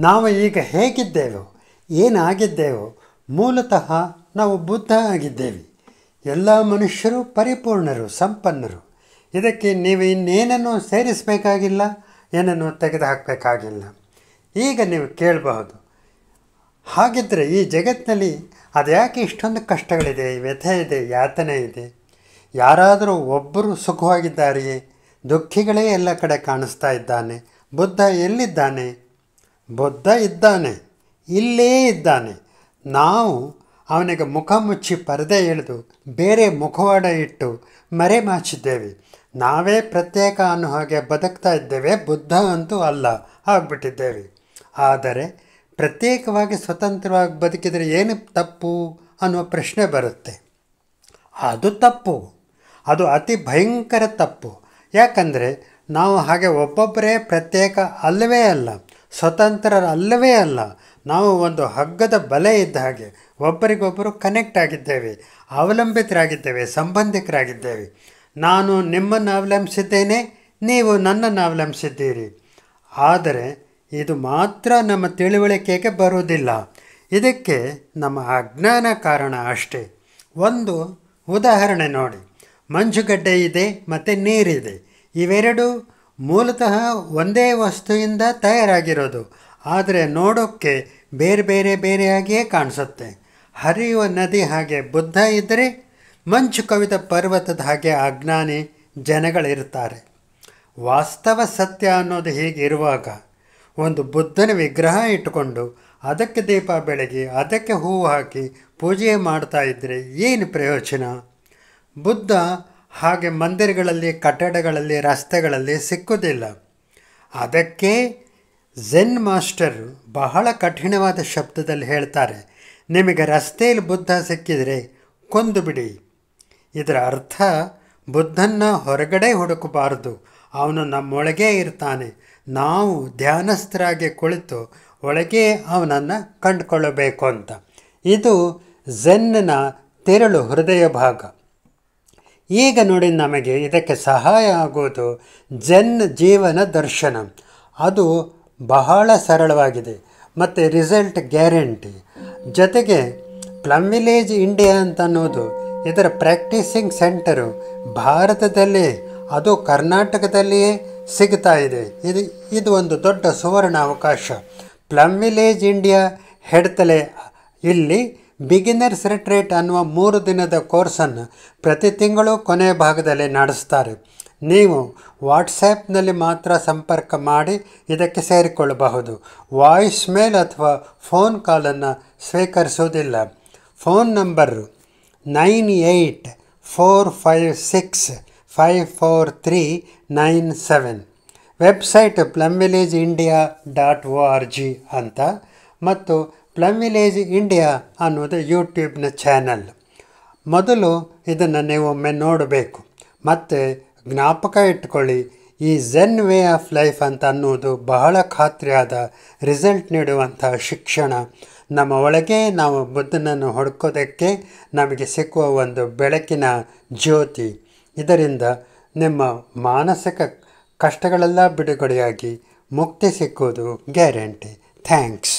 ನಾವು ಈಗ ಹೇಗಿದ್ದೇವೋ ಏನಾಗಿದ್ದೇವೋ ಮೂಲತಃ ನಾವು ಬುದ್ಧ ಆಗಿದ್ದೇವೆ. ಎಲ್ಲ ಮನುಷ್ಯರು ಪರಿಪೂರ್ಣರು, ಸಂಪನ್ನರು. ಇದಕ್ಕೆ ನೀವು ಇನ್ನೇನನ್ನು ಸೇರಿಸಬೇಕಾಗಿಲ್ಲ, ಏನನ್ನು ತೆಗೆದುಹಾಕಬೇಕಾಗಿಲ್ಲ. ಈಗ ನೀವು ಕೇಳಬಹುದು, ಹಾಗಿದ್ದರೆ ಈ ಜಗತ್ತಿನಲ್ಲಿ ಅದ್ಯಾಕೆ ಇಷ್ಟೊಂದು ಕಷ್ಟಗಳಿದೆ, ವ್ಯಥೆ ಇದೆ, ಯಾತನೆ ಇದೆ? ಯಾರಾದರೂ ಒಬ್ಬರು ಸುಖವಾಗಿದ್ದಾರೆಯೇ? ದುಃಖಿಗಳೇ ಎಲ್ಲ ಕಡೆ ಕಾಣಿಸ್ತಾ ಇದ್ದಾನೆ. ಬುದ್ಧ ಎಲ್ಲಿದ್ದಾನೆ? ಬುದ್ಧ ಇದ್ದಾನೆ, ಇಲ್ಲೇ ಇದ್ದಾನೆ. ನಾವು ಅವನಿಗೆ ಮುಖ ಮುಚ್ಚಿ ಪರದೆ ಎಳೆದು ಬೇರೆ ಮುಖವಾಡ ಇಟ್ಟು ಮರೆಮಾಚಿದ್ದೇವೆ. ನಾವೇ ಪ್ರತ್ಯೇಕ ಅನ್ನೋ ಹಾಗೆ ಬದುಕ್ತಾ ಇದ್ದೇವೆ. ಬುದ್ಧ ಅಂತೂ ಅಲ್ಲ ಆಗಿಬಿಟ್ಟಿದ್ದೇವೆ. ಆದರೆ ಪ್ರತ್ಯೇಕವಾಗಿ ಸ್ವತಂತ್ರವಾಗಿ ಬದುಕಿದರೆ ಏನು ತಪ್ಪು ಅನ್ನುವ ಪ್ರಶ್ನೆ ಬರುತ್ತೆ. ಅದು ತಪ್ಪು, ಅದು ಅತಿ ಭಯಂಕರ ತಪ್ಪು. ಯಾಕಂದರೆ ನಾವು ಹಾಗೆ ಒಬ್ಬೊಬ್ಬರೇ ಪ್ರತ್ಯೇಕ ಅಲ್ಲವೇ ಅಲ್ಲ, ಸ್ವತಂತ್ರರಲ್ಲವೇ ಅಲ್ಲ. ನಾವು ಒಂದು ಹಗ್ಗದ ಬಲೆ ಇದ್ದ ಹಾಗೆ ಒಬ್ಬರಿಗೊಬ್ಬರು ಕನೆಕ್ಟ್ ಆಗಿದ್ದೇವೆ, ಅವಲಂಬಿತರಾಗಿದ್ದೇವೆ, ಸಂಬಂಧಿಕರಾಗಿದ್ದೇವೆ. ನಾನು ನಿಮ್ಮನ್ನು ಅವಲಂಬಿಸಿದ್ದೇನೆ, ನೀವು ನನ್ನನ್ನು ಅವಲಂಬಿಸಿದ್ದೀರಿ. ಆದರೆ ಇದು ಮಾತ್ರ ನಮ್ಮ ತಿಳುವಳಿಕೆಗೆ ಬರುವುದಿಲ್ಲ. ಇದಕ್ಕೆ ನಮ್ಮ ಅಜ್ಞಾನ ಕಾರಣ ಅಷ್ಟೇ. ಒಂದು ಉದಾಹರಣೆ ನೋಡಿ, ಮಂಜುಗಡ್ಡೆ ಇದೆ ಮತ್ತು ನೀರಿದೆ. ಇವೆರಡು ಮೂಲತಃ ಒಂದೇ ವಸ್ತುವಿಂದ ತಯಾರಾಗಿರೋದು, ಆದರೆ ನೋಡೋಕ್ಕೆ ಬೇರೆ ಬೇರೆ ಬೇರೆಯಾಗಿಯೇ ಕಾಣಿಸುತ್ತೆ. ಹರಿಯುವ ನದಿ ಹಾಗೆ ಬುದ್ಧ ಇದ್ದರೆ, ಮಂಚು ಕವಿದ ಪರ್ವತದ ಹಾಗೆ ಅಜ್ಞಾನಿ ಜನಗಳಿರ್ತಾರೆ. ವಾಸ್ತವ ಸತ್ಯ ಅನ್ನೋದು ಹೀಗಿರುವಾಗ ಒಂದು ಬುದ್ಧನ ವಿಗ್ರಹ ಇಟ್ಟುಕೊಂಡು ಅದಕ್ಕೆ ದೀಪ ಬೆಳಗಿ ಅದಕ್ಕೆ ಹೂವು ಹಾಕಿ ಪೂಜೆ ಮಾಡ್ತಾ ಇದ್ದರೆ ಏನು ಪ್ರಯೋಜನ? ಬುದ್ಧ ಹಾಗೆ ಮಂದಿರಗಳಲ್ಲಿ, ಕಟ್ಟಡಗಳಲ್ಲಿ, ರಸ್ತೆಗಳಲ್ಲಿ ಸಿಕ್ಕುವುದಿಲ್ಲ. ಅದಕ್ಕೆ ಝೆನ್ ಮಾಸ್ಟರ್ ಬಹಳ ಕಠಿಣವಾದ ಶಬ್ದದಲ್ಲಿ ಹೇಳ್ತಾರೆ, ನಿಮಗೆ ರಸ್ತೆಯಲ್ಲಿ ಬುದ್ಧ ಸಿಕ್ಕಿದರೆ ಕೊಂದು ಬಿಡಿ. ಇದರ ಅರ್ಥ ಬುದ್ಧನ ಹೊರಗಡೆ ಹುಡುಕಬಾರದು, ಅವನು ನಮ್ಮೊಳಗೇ ಇರ್ತಾನೆ. ನಾವು ಧ್ಯಾನಸ್ಥರಾಗಿ ಕುಳಿತು ಒಳಗೆ ಅವನನ್ನು ಕಂಡುಕೊಳ್ಳಬೇಕು ಅಂತ. ಇದು ಝೆನ್ನ ತೆರಳು ಹೃದಯ ಭಾಗ. ಈಗ ನೋಡಿ, ನಮಗೆ ಇದಕ್ಕೆ ಸಹಾಯ ಆಗುವುದು ಝೆನ್ ಜೀವನ ದರ್ಶನ. ಅದು ಬಹಳ ಸರಳವಾಗಿದೆ ಮತ್ತು ರಿಸಲ್ಟ್ ಗ್ಯಾರಂಟಿ. ಜೊತೆಗೆ ಪ್ಲಮ್ ವಿಲೇಜ್ ಇಂಡಿಯಾ ಅಂತ ಅನ್ನೋದು ಇದರ ಪ್ರಾಕ್ಟೀಸಿಂಗ್ ಸೆಂಟರು ಭಾರತದಲ್ಲಿ, ಅದು ಕರ್ನಾಟಕದಲ್ಲಿಯೇ ಸಿಗ್ತಾ ಇದೆ. ಇದು ಒಂದು ದೊಡ್ಡ ಸುವರ್ಣ ಅವಕಾಶ. ಪ್ಲಮ್ ವಿಲೇಜ್ ಇಂಡಿಯಾ ಹೆಡ್ತಲೆ ಇಲ್ಲಿ ಬಿಗಿನರ್ಸ್ ರಿಟ್ರೀಟ್ ಅನ್ನುವ 3 ದಿನದ ಕೋರ್ಸನ್ನು ಪ್ರತಿ ತಿಂಗಳು ಕೊನೆಯ ಭಾಗದಲ್ಲಿ ನಡೆಸ್ತಾರೆ. ನೀವು ವಾಟ್ಸ್ಯಾಪ್ನಲ್ಲಿ ಮಾತ್ರ ಸಂಪರ್ಕ ಮಾಡಿ ಇದಕ್ಕೆ ಸೇರಿಕೊಳ್ಳಬಹುದು. ವಾಯ್ಸ್ ಮೇಲ್ ಅಥವಾ ಫೋನ್ ಕಾಲನ್ನು ಸ್ವೀಕರಿಸುವುದಿಲ್ಲ. Phone number 9845654397. ವೆಬ್ಸೈಟ್ plumvillageindia.org ಅಂತ, ಮತ್ತು ಪ್ಲಮ್ ವಿಲೇಜ್ ಇಂಡಿಯಾ ಅನ್ನೋದು ಯೂಟ್ಯೂಬ್ನ ಚಾನಲ್. ಮೊದಲು ಇದನ್ನು ನೀವೊಮ್ಮೆ ನೋಡಬೇಕು. ಮತ್ತು ಜ್ಞಾಪಕ ಇಟ್ಕೊಳ್ಳಿ, ಈ ಝೆನ್ ವೇ ಆಫ್ ಲೈಫ್ ಅಂತ ಅನ್ನೋದು ಬಹಳ ಖಾತ್ರಿಯಾದ ರಿಸಲ್ಟ್ ನೀಡುವಂಥ ಶಿಕ್ಷಣ. ನಮ್ಮ ಒಳಗೆ ನಾವು ಬುದ್ಧನನ್ನು ಹುಡುಕೋದಕ್ಕೆ ನಮಗೆ ಸಿಕ್ಕುವ ಒಂದು ಬೆಳಕಿನ ಜ್ಯೋತಿ. ಇದರಿಂದ ನಿಮ್ಮ ಮಾನಸಿಕ ಕಷ್ಟಗಳೆಲ್ಲ ಬಿಡುಗಡೆಯಾಗಿ ಮುಕ್ತಿ ಸಿಕ್ಕುವುದು ಗ್ಯಾರಂಟಿ. ಥ್ಯಾಂಕ್ಸ್.